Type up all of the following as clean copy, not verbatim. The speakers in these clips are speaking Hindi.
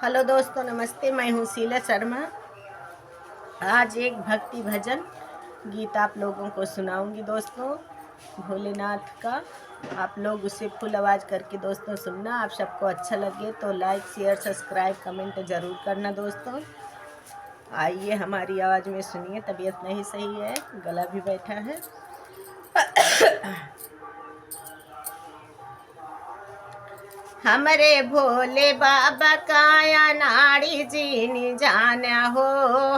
हेलो दोस्तों, नमस्ते। मैं हूँ शीला शर्मा। आज एक भक्ति भजन गीत आप लोगों को सुनाऊंगी दोस्तों, भोलेनाथ का। आप लोग उसे फुल आवाज़ करके दोस्तों सुनना। आप सबको अच्छा लगे तो लाइक, शेयर, सब्सक्राइब, कमेंट ज़रूर करना दोस्तों। आइए हमारी आवाज़ में सुनिए। तबीयत नहीं सही है, गला भी बैठा है। हमरे भोले बाबा काया नाड़ी जीनी जाना हो।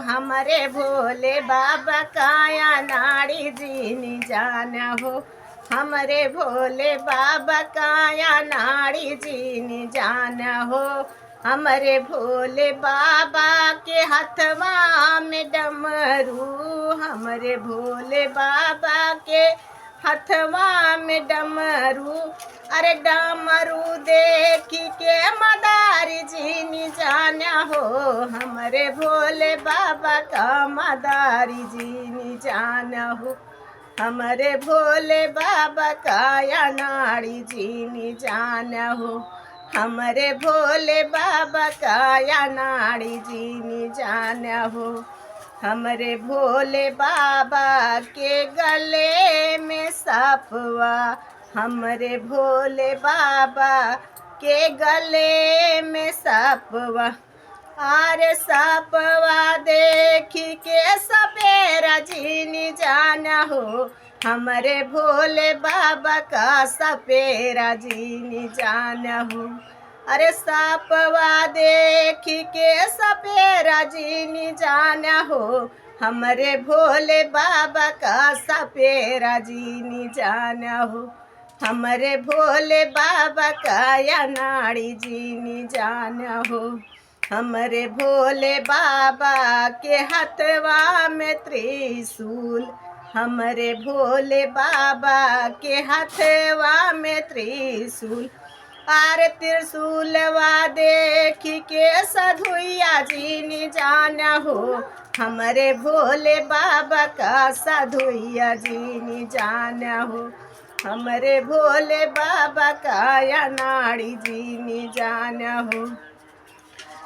हमरे भोले बाबा काया नाड़ी जीनी जाना हो। हमरे भोले बाबा काया नाड़ी जीनी जाना हो। हमरे भोले बाबा के हथवा में डमरू। हमरे भोले बाबा के हथवा में डमरू। अरे डमरू देखी के मदारी जीनी जाना हो। हमरे भोले बाबा का मदारी जीनी जाना हो। हमरे भोले बाबा का या नाड़ी जीनी जाना हो। हमरे भोले बाबा का या नाड़ी जीनी जाना हो। हमरे भोले बाबा के गले में सापवा। हमरे भोले बाबा के गले में सापवा। आरे सापवा देखी के सपेरा जीनी जाना हो। हमरे भोले बाबा का सपेरा जीनी जाना हो। अरे सापवा देखी के सपेरा जीनी जाना हो। हमरे भोले बाबा का सपेरा जीनी जाना हो। हमरे भोले बाबा का या नाड़ी जीनी जाना हो। हमरे भोले बाबा के हथवा में त्रिशूल। हमरे भोले बाबा के हथवा में त्रिशूल। आरे त्रिशूलवा देखी के साधुइया जीनी जाना हो। हमरे भोले बाबा का साधुइया जीनी जाना हो। हमरे भोले बाबा का या नाड़ी जीनी जाना हो।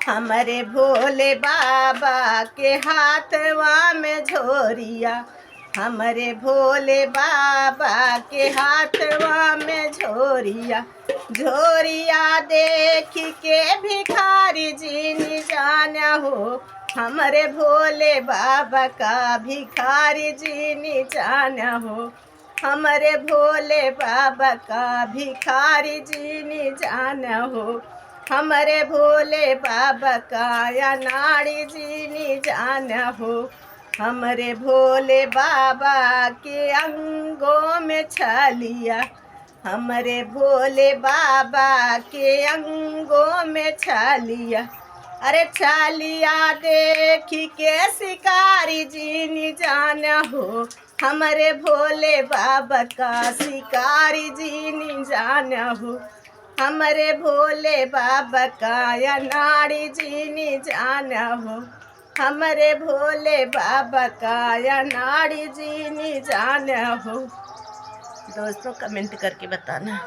हमरे भोले बाबा के हाथवा में झोरिया। हमरे भोले बाबा के हाथवा में झोरिया। झोरिया देखी के भिखारी जीनी जाना हो। हमरे भोले बाबा का भिखारी जीनी जाना हो। हमरे भोले बाबा का भिखारी जीनी जाना हो। हमरे भोले बाबा का या नाड़ी जीनी जाना हो। हमरे भोले बाबा के अंगों में छलिया। हमरे भोले बाबा के अंगों में छलिया। अरे छलिया देखी के शिकारी जीनी जाना हो। हमरे भोले बाबा का शिकारी जीनी जाना हो। हमरे भोले बाबा का या नाड़ी जीनी जाना हो। हमरे भोले बाबा का या नाड़ी जीनी जाना हो। दोस्तों कमेंट करके बताना।